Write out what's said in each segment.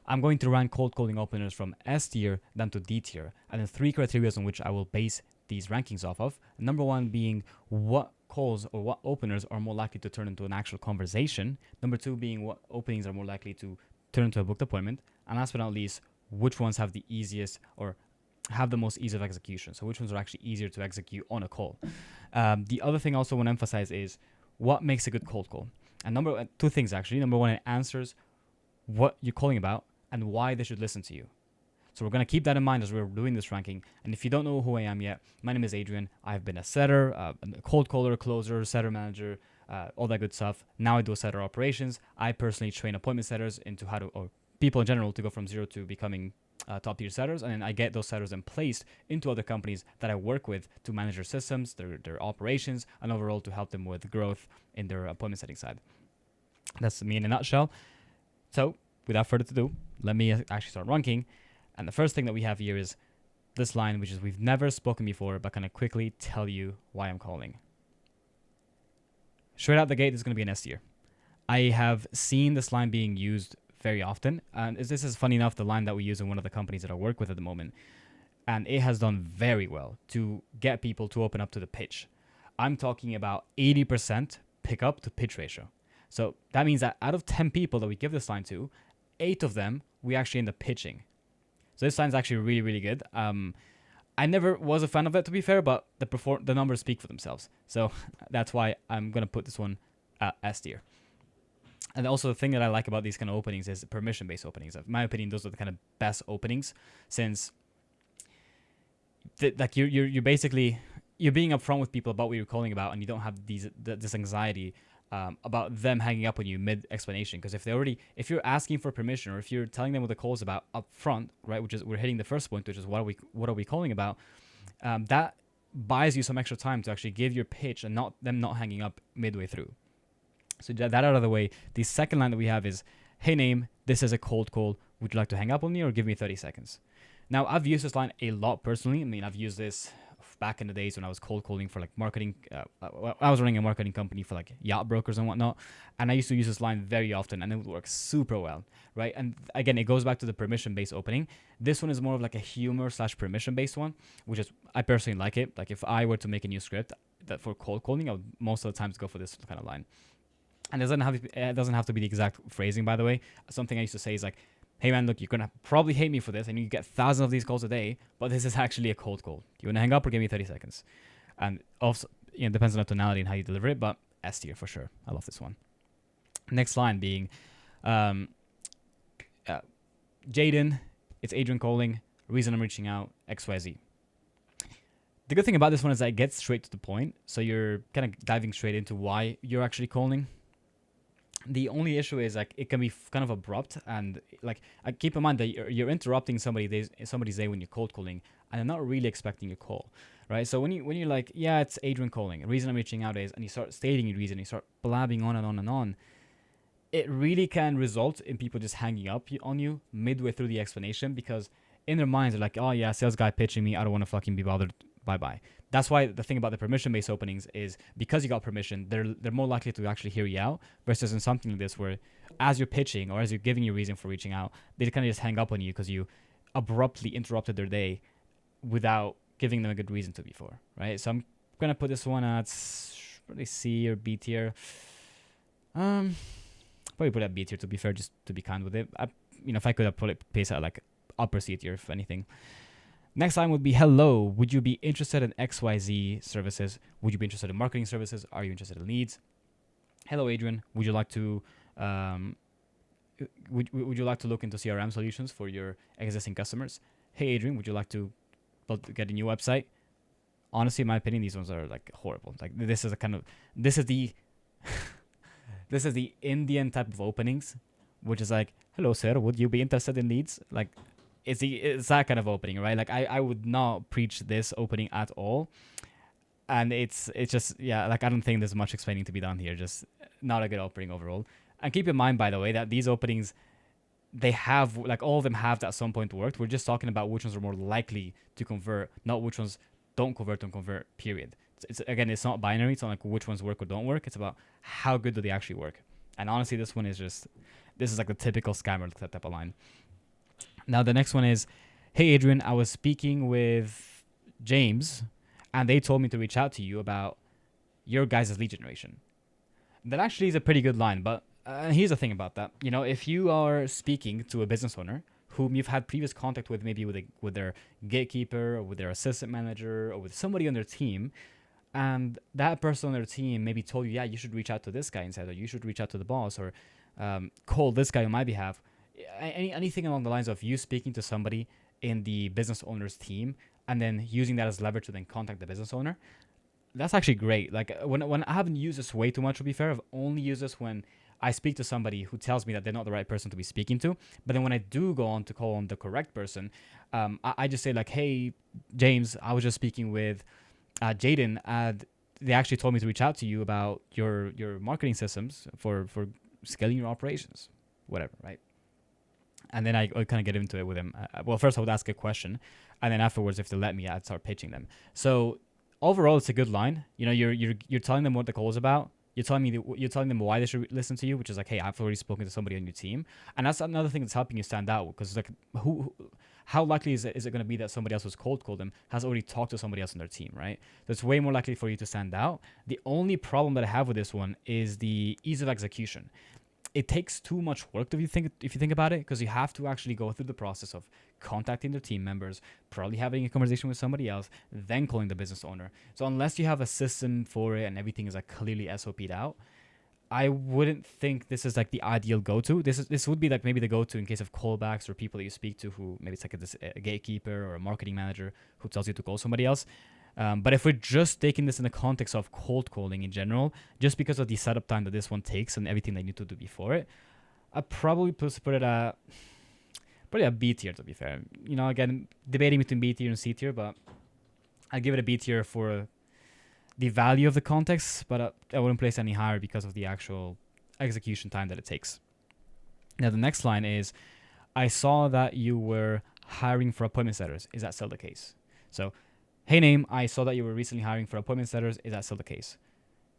I'm going to rank cold calling openers from S tier down to D tier, and then three criteria on which I will base these rankings off of. Number one being what calls or what openers are more likely to turn into an actual conversation. Number two being what openings are more likely to turn into a booked appointment. And last but not least, which ones have the easiest or have the most ease of execution. So which ones are actually easier to execute on a call. The other thing I also want to emphasize is what makes a good cold call. And two things actually. Number one, it answers what you're calling about and why they should listen to you. So we're going to keep that in mind as we're doing this ranking. And if you don't know who I am yet, my name is Adrian. I've been a setter, a cold caller, closer, setter manager, all that good stuff. Now I do setter operations. I personally train appointment setters into or people in general to go from zero to becoming top tier setters. And then I get those setters and placed into other companies that I work with to manage their systems, their operations, and overall to help them with growth in their appointment setting side. That's me in a nutshell. So without further ado, let me actually start ranking. And the first thing that we have here is this line, which is we've never spoken before, but can I quickly tell you why I'm calling? Straight out the gate, this is going to be an S tier. I have seen this line being used very often. And this is funny enough, the line that we use in one of the companies that I work with at the moment. And it has done very well to get people to open up to the pitch. I'm talking about 80% pick up to pitch ratio. So that means that out of 10 people that we give this line to, 8 of them we actually end up pitching. So this line's actually really, really good. I never was a fan of it, to be fair, but the numbers speak for themselves. So that's why I'm going to put this one at S tier. And also the thing that I like about these kind of openings is permission-based openings. In my opinion, those are the kind of best openings, since like you're basically you're being upfront with people about what you're calling about, and you don't have this anxiety about them hanging up on you mid explanation. Because if you're asking for permission, or if you're telling them what the call is about up front, right, which is we're hitting the first point, which is what are we calling about, that buys you some extra time to actually give your pitch and not hanging up midway through. So that out of the way, the second line that we have is, hey name, this is a cold call. Would you like to hang up on me or give me 30 seconds? Now, I've used this line a lot personally. I mean, I've used this back in the days when I was cold calling for like marketing. I was running a marketing company for like yacht brokers and whatnot. And I used to use this line very often, and it would work super well, right? And again, it goes back to the permission-based opening. This one is more of like a humor/permission-based one, which is, I personally like it. Like if I were to make a new script that for cold calling, I would most of the times go for this kind of line. And it doesn't have to be the exact phrasing, by the way. Something I used to say is like, hey man, look, you're going to probably hate me for this, and you get thousands of these calls a day, but this is actually a cold call. You want to hang up or give me 30 seconds? And also, it depends on the tonality and how you deliver it, but S tier for sure. I love this one. Next line being, Jaden, it's Adrian calling, reason I'm reaching out, XYZ. The good thing about this one is that it gets straight to the point, so you're kind of diving straight into why you're actually calling. The only issue is like it can be kind of abrupt, and like keep in mind that you're interrupting somebody's day when you're cold calling, and they're not really expecting a call, right? So when you're like, yeah, it's Adrian calling, the reason I'm reaching out is, and you start stating your reason, you start blabbing on and on and on, it really can result in people just hanging up on you midway through the explanation, because in their minds they're like, oh yeah, sales guy pitching me, I don't want to fucking be bothered. Bye. That's why the thing about the permission-based openings is, because you got permission, they're more likely to actually hear you out, versus in something like this where as you're pitching or as you're giving your reason for reaching out, they kind of just hang up on you because you abruptly interrupted their day without giving them a good reason to before, right? So I'm going to put this one at probably C or B tier. Probably put it at B tier, to be fair, just to be kind with it. If I could, I'd probably place it at like upper C tier, if anything. Next line would be, hello, would you be interested in XYZ services? Would you be interested in marketing services? Are you interested in leads? Hello, Adrian, would you like to would you like to look into CRM solutions for your existing customers? Hey, Adrian, would you like to get a new website? Honestly, in my opinion, these ones are like horrible. Like this is the this is the Indian type of openings, which is like, hello, sir, would you be interested in leads? Like, it's that kind of opening, right? Like I would not preach this opening at all. And it's just, yeah, like I don't think there's much explaining to be done here. Just not a good opening overall. And keep in mind, by the way, that these openings, they have, like all of them have at some point worked. We're just talking about which ones are more likely to convert, not which ones don't convert, period. Again, it's not binary. It's not like which ones work or don't work. It's about how good do they actually work. And honestly, this is like the typical scammer type of line. Now the next one is, hey Adrian, I was speaking with James, and they told me to reach out to you about your guys' lead generation. That actually is a pretty good line, but here's the thing about that. You know, if you are speaking to a business owner whom you've had previous contact with, maybe with their gatekeeper or with their assistant manager or with somebody on their team, and that person on their team maybe told you, yeah, you should reach out to this guy instead, or you should reach out to the boss, or call this guy on my behalf. Anything along the lines of you speaking to somebody in the business owner's team and then using that as leverage to then contact the business owner, that's actually great. Like when I haven't used this way too much, to be fair, I've only used this when I speak to somebody who tells me that they're not the right person to be speaking to. But then when I do go on to call on the correct person, I just say like, hey, James, I was just speaking with Jaden. They actually told me to reach out to you about your marketing systems for scaling your operations, whatever, right? And then I kind of get into it with him. Well, first I would ask a question, and then afterwards, if they let me, I'd start pitching them. So overall, it's a good line. You know, you're telling them what the call is about. You're telling them why they should listen to you, which is like, hey, I've already spoken to somebody on your team, and that's another thing that's helping you stand out. Because like, how likely is it going to be that somebody else who's cold called them has already talked to somebody else on their team, right? That's way more likely for you to stand out. The only problem that I have with this one is the ease of execution. It takes too much work if you think about it, because you have to actually go through the process of contacting their team members, probably having a conversation with somebody else, then calling the business owner. So unless you have a system for it and everything is like clearly SOP'd out, I wouldn't think this is like the ideal go-to. This would be like maybe the go-to in case of callbacks or people that you speak to who maybe it's like a gatekeeper or a marketing manager who tells you to call somebody else. But if we're just taking this in the context of cold calling in general, just because of the setup time that this one takes and everything they need to do before it, I'd probably put it at probably a B tier, to be fair. You know, again, debating between B tier and C tier, but I'd give it a B tier for the value of the context, but I wouldn't place any higher because of the actual execution time that it takes. Now, the next line is, I saw that you were hiring for appointment setters. Is that still the case? So, hey, name, I saw that you were recently hiring for appointment setters. Is that still the case?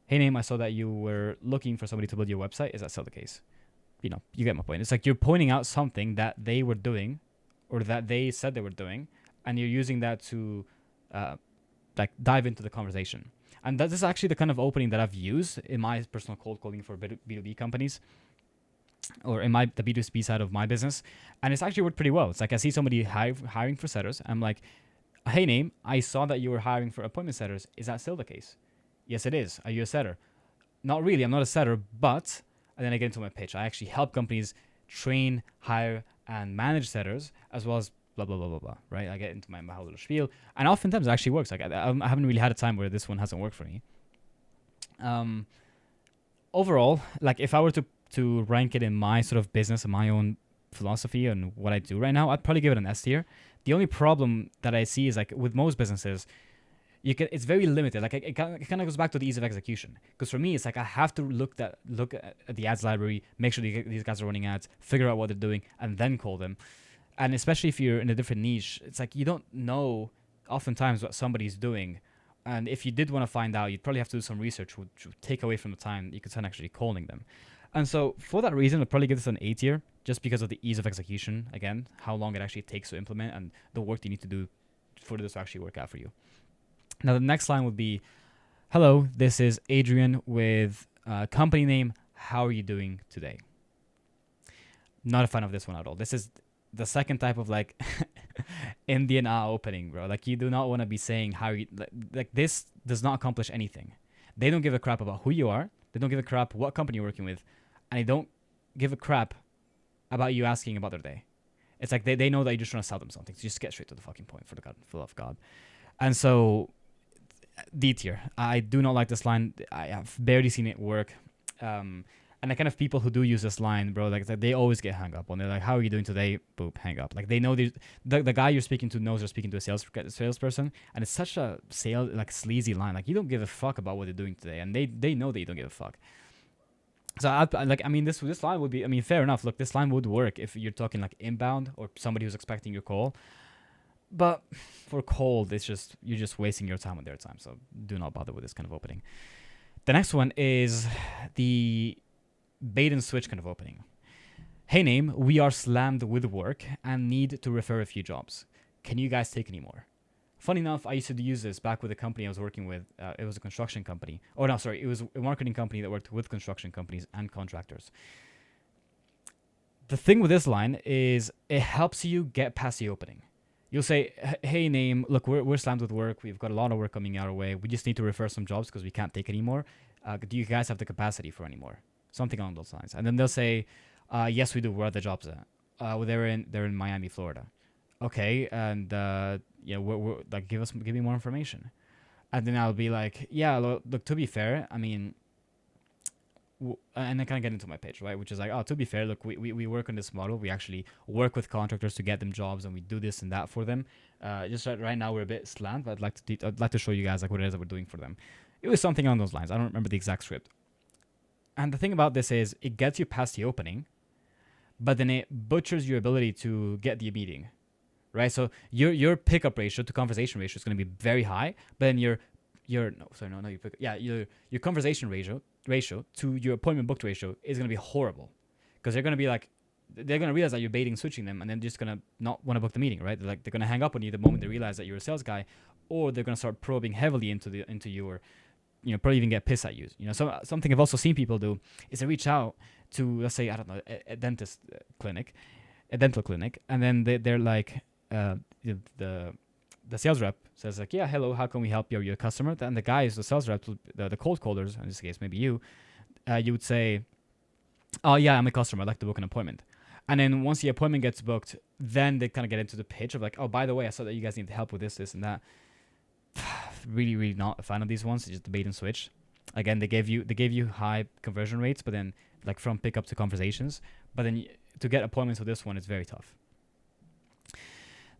Hey, name, I saw that you were looking for somebody to build your website. Is that still the case? You know, you get my point. It's like you're pointing out something that they were doing or that they said they were doing, and you're using that to like dive into the conversation. And that is actually the kind of opening that I've used in my personal cold calling for B2B companies, or in the B2C side of my business. And it's actually worked pretty well. It's like I see somebody hiring for setters. I'm like, hey, name, I saw that you were hiring for appointment setters. Is that still the case? Yes, it is. Are you a setter? Not really. I'm not a setter, but... And then I get into my pitch. I actually help companies train, hire, and manage setters, as well as blah, blah, blah, blah, blah, right? I get into my whole little spiel. And oftentimes it actually works. Like I haven't really had a time where this one hasn't worked for me. Overall, like if I were to rank it in my sort of business and my own philosophy and what I do right now, I'd probably give it an S tier. The only problem that I see is like with most businesses, it's very limited. Like it kind of goes back to the ease of execution. Because for me, it's like I have to look at the ads library, make sure these guys are running ads, figure out what they're doing, and then call them. And especially if you're in a different niche, it's like you don't know oftentimes what somebody's doing. And if you did want to find out, you'd probably have to do some research, which would take away from the time you could spend actually calling them. And so for that reason, I'd probably give this an A tier, just because of the ease of execution. Again, how long it actually takes to implement and the work you need to do for this to actually work out for you. Now, the next line would be, hello, this is Adrian with company name. How are you doing today? Not a fan of this one at all. This is the second type of like Indian opening, bro. Like you do not want to be saying how you, like this does not accomplish anything. They don't give a crap about who you are. They don't give a crap what company you're working with. And they don't give a crap about you asking about their day. It's like they know that you're just trying to sell them something. So just get straight to the fucking point, for the love of God. And so D tier. I do not like this line. I have barely seen it work. And the kind of people who do use this line, bro, like they always get hung up on. They're like, how are you doing today? Boop, hang up. Like they know the guy you're speaking to knows you're speaking to a salesperson, and it's such a sleazy line. Like you don't give a fuck about what they're doing today, and they know that you don't give a fuck. So this line would be, fair enough. Look, this line would work if you're talking like inbound or somebody who's expecting your call. But for cold, you're just wasting your time and their time. So do not bother with this kind of opening. The next one is the bait and switch kind of opening. Hey name, we are slammed with work and need to refer a few jobs. Can you guys take any more? Funny enough, I used to use this back with a company I was working with. It was a construction company. Oh no, sorry, it was a marketing company that worked with construction companies and contractors. The thing with this line is it helps you get past the opening. You'll say, "Hey, name, look, we're slammed with work. We've got a lot of work coming our way. We just need to refer some jobs because we can't take anymore. Do you guys have the capacity for any more?" Something along those lines. And then they'll say, "Yes, we do. Where are the jobs at?" Well, they're in Miami, Florida. Okay, and yeah, we're like give me more information. And then I'll be like, "Yeah, look, to be fair, I mean." And I kind of get into my pitch, right? Which is like, oh, to be fair, look, we work on this model. We actually work with contractors to get them jobs, and we do this and that for them. Just right now, we're a bit slammed, but I'd like to show you guys like what it is that we're doing for them. It was something along those lines. I don't remember the exact script. And the thing about this is, it gets you past the opening, but then it butchers your ability to get the meeting, right? So your pickup ratio to conversation ratio is going to be very high, but then your no sorry no no your pick, yeah your conversation ratio to your appointment booked ratio is going to be horrible, because they're going to be like, they're going to realize that you're baiting switching them, and then just going to not want to book the meeting, right? They're going to hang up on you the moment they realize that you're a sales guy, or they're going to start probing heavily into you, or probably even get pissed at you. So something I've also seen people do is they reach out to, let's say, I don't know, a dentist clinic, a dental clinic, and then they're like, the sales rep says like, yeah, hello, how can we help you? Are you a customer? And the guys, the sales reps, the cold callers, in this case, maybe you would say, oh yeah, I'm a customer, I'd like to book an appointment. And then once the appointment gets booked, then they kind of get into the pitch of like, oh, by the way, I saw that you guys need help with this, and that. Really, really not a fan of these ones. It's just debate and switch. Again, they gave you high conversion rates, but then like from pickup to conversations. But then to get appointments with this one, it's very tough.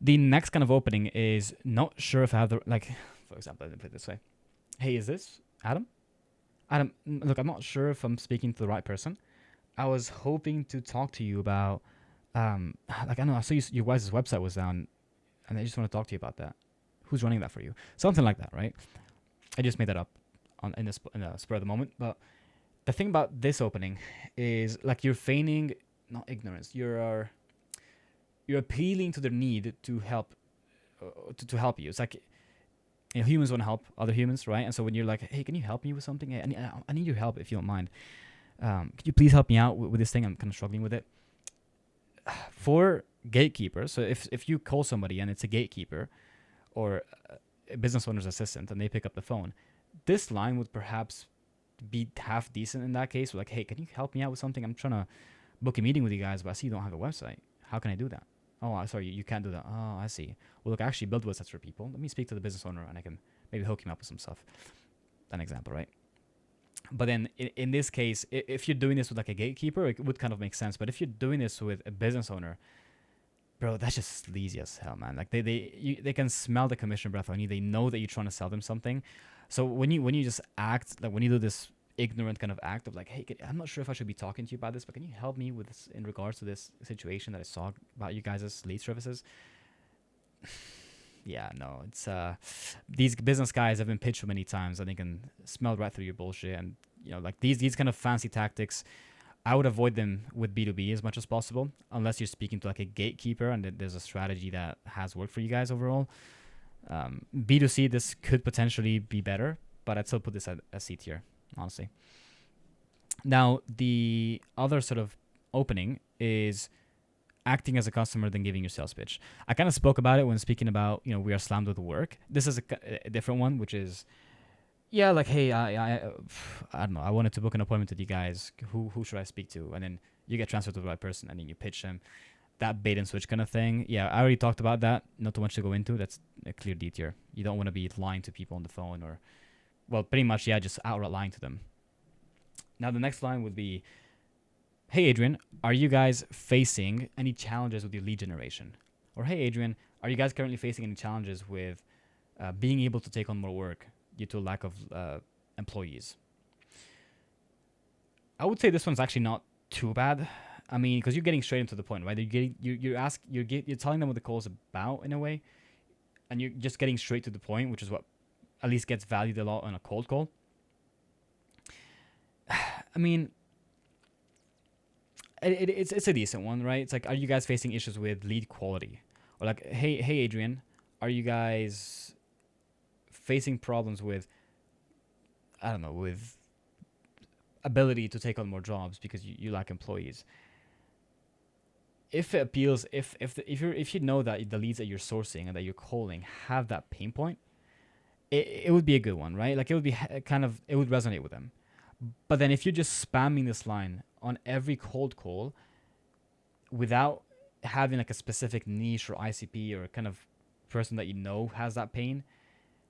The next kind of opening is not sure if I have the, like, for example, let me put it this way. Hey, is this Adam? Adam, look, I'm not sure if I'm speaking to the right person. I was hoping to talk to you about, like, I don't know, I saw your guys' website was down, and I just want to talk to you about that. Who's running that for you? Something like that, right? I just made that up in the spur of the moment. But the thing about this opening is like you're feigning not ignorance. You're appealing to their need to help to help you. It's like humans want to help other humans, right? And so when you're like, hey, can you help me with something? Hey, I need your help if you don't mind. Could you please help me out with this thing? I'm kind of struggling with it. For gatekeepers, so if you call somebody and it's a gatekeeper or a business owner's assistant and they pick up the phone, this line would perhaps be half decent in that case. We're like, hey, can you help me out with something? I'm trying to book a meeting with you guys, but I see you don't have a website. How can I do that? Oh, sorry, you can't do that. Oh, I see. Well, look, I actually build websites for people. Let me speak to the business owner and I can maybe hook him up with some stuff. An example, right? But then in this case, if you're doing this with like a gatekeeper, it would kind of make sense. But if you're doing this with a business owner, bro, that's just sleazy as hell, man. Like they can smell the commission breath on you. They know that you're trying to sell them something. So when you just act like, when you do this ignorant kind of act of like, hey, I'm not sure if I should be talking to you about this, but can you help me with this in regards to this situation that I saw about you guys' lead services? Yeah, no, it's these business guys have been pitched so many times and they can smell right through your bullshit. And like these kind of fancy tactics, I would avoid them with B2B as much as possible, unless you're speaking to like a gatekeeper and there's a strategy that has worked for you guys overall. B2C, this could potentially be better, but I'd still put this at C tier, honestly. Now, the other sort of opening is acting as a customer than giving your sales pitch. I kind of spoke about it when speaking about, we are slammed with work. This is a different one, which is, yeah, like, hey, I don't know, I wanted to book an appointment with you guys. Who should I speak to? And then you get transferred to the right person, and then you pitch them. That bait and switch kind of thing. Yeah, I already talked about that. Not too much to go into. That's a clear D tier. You don't want to be lying to people on the phone or, well, pretty much, yeah, just outright lying to them. Now, the next line would be, hey, Adrian, are you guys facing any challenges with your lead generation? Or, hey, Adrian, are you guys currently facing any challenges with being able to take on more work due to a lack of employees? I would say this one's actually not too bad. I mean, because you're getting straight into the point, right? You're telling them what the call is about in a way, and you're just getting straight to the point, which is what at least gets valued a lot on a cold call. I mean, it's a decent one, right? It's like, are you guys facing issues with lead quality? Or like, hey Adrian, are you guys facing problems with, I don't know, with ability to take on more jobs because you lack employees? If it appeals, if you know that the leads that you're sourcing and that you're calling have that pain point, it would be a good one, right? Like it would be it would resonate with them. But then if you're just spamming this line on every cold call without having like a specific niche or ICP or kind of person that you know has that pain,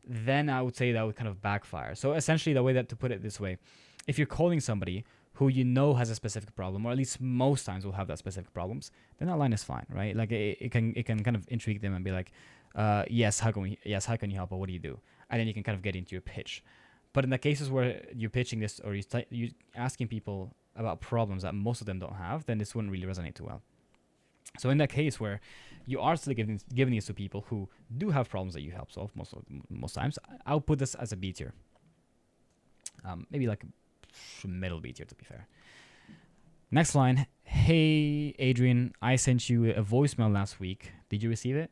then I would say that would kind of backfire. So essentially, the way that to put it this way, if you're calling somebody who you know has a specific problem, or at least most times will have that specific problems, then that line is fine, right? Like it can kind of intrigue them and be like, yes, how can you help, or what do you do? And then you can kind of get into your pitch. But in the cases where you're pitching this or you're asking people about problems that most of them don't have, then this wouldn't really resonate too well. So in that case where you are still giving these to people who do have problems that you help solve most times, I'll put this as a B tier. Maybe like a middle B tier, to be fair. Next line. Hey Adrian, I sent you a voicemail last week. Did you receive it?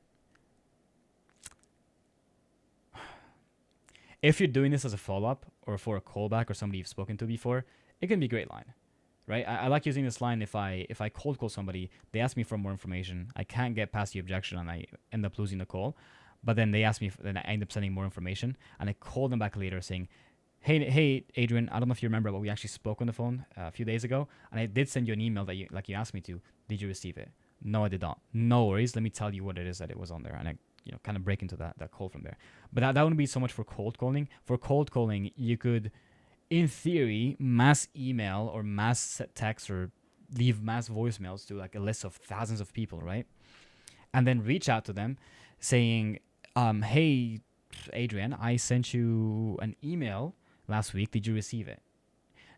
If you're doing this as a follow-up or for a callback or somebody you've spoken to before, it can be a great line, right? I like using this line if I cold call somebody, they ask me for more information, I can't get past the objection and I end up losing the call, but then they ask me, then I end up sending more information, and I call them back later saying, hey Adrian, I don't know if you remember, but we actually spoke on the phone a few days ago, and I did send you an email that you asked me to. Did you receive it? No, I did not. No worries. Let me tell you what it is that it was on there, and I kind of break into that call from there. But that wouldn't be so much for cold calling. For cold calling, you could, in theory, mass email or mass text or leave mass voicemails to like a list of thousands of people, right? And then reach out to them saying, hey, Adrian, I sent you an email last week. Did you receive it?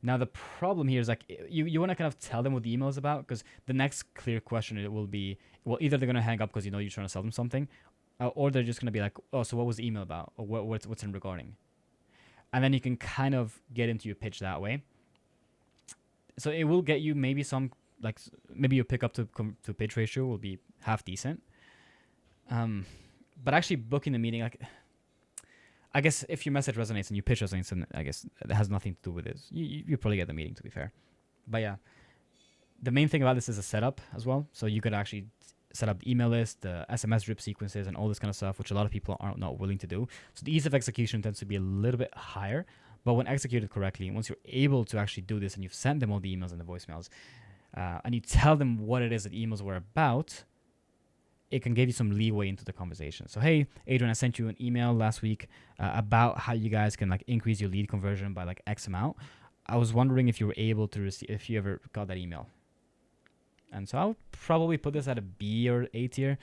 Now, the problem here is like you want to kind of tell them what the email is about, because the next clear question it will be, well, either they're going to hang up because you're trying to sell them something, or they're just going to be like, oh, so what was the email about? Or what's in regarding? And then you can kind of get into your pitch that way. So it will get you maybe maybe your pickup to pitch ratio will be half decent. But actually booking the meeting, like, I guess if your message resonates and your pitch resonates, then I guess it has nothing to do with this. You probably get the meeting, to be fair. But yeah, the main thing about this is a setup as well. So you could actually set up the email list, the SMS drip sequences, and all this kind of stuff, which a lot of people are not willing to do. So the ease of execution tends to be a little bit higher. But when executed correctly, once you're able to actually do this and you've sent them all the emails and the voicemails, and you tell them what it is that emails were about, it can give you some leeway into the conversation. So, hey, Adrian, I sent you an email last week about how you guys can like increase your lead conversion by like X amount. I was wondering if you were able to receive, if you ever got that email. And so I would probably put this at a B or A tier.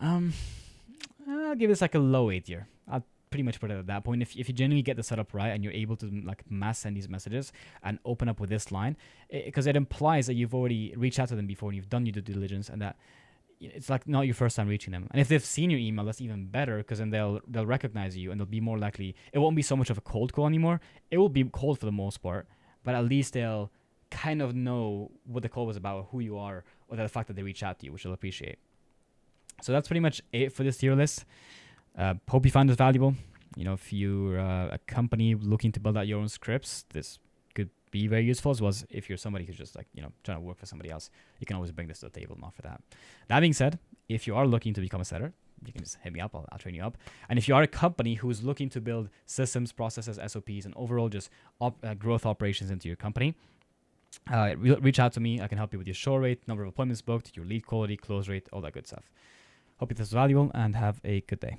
I'll give this like a low A tier. I'll pretty much put it at that point. If you genuinely get the setup right and you're able to like mass send these messages and open up with this line, because it implies that you've already reached out to them before and you've done your due diligence, and that it's like not your first time reaching them. And if they've seen your email, that's even better, because then they'll recognize you and they'll be more likely. It won't be so much of a cold call anymore. It will be cold for the most part, but at least they'll kind of know what the call was about, who you are, or the fact that they reach out to you, which they'll appreciate. So that's pretty much it for this tier list. Hope you find this valuable. If you're a company looking to build out your own scripts, this could be very useful, as well as if you're somebody who's just like, trying to work for somebody else, you can always bring this to the table and offer that. That being said, if you are looking to become a seller, you can just hit me up. I'll train you up. And if you are a company who's looking to build systems, processes, SOPs, and overall just growth operations into your company, reach out to me. I can help you with your show rate, number of appointments booked, your lead quality, close rate, all that good stuff. Hope this was valuable, and have a good day.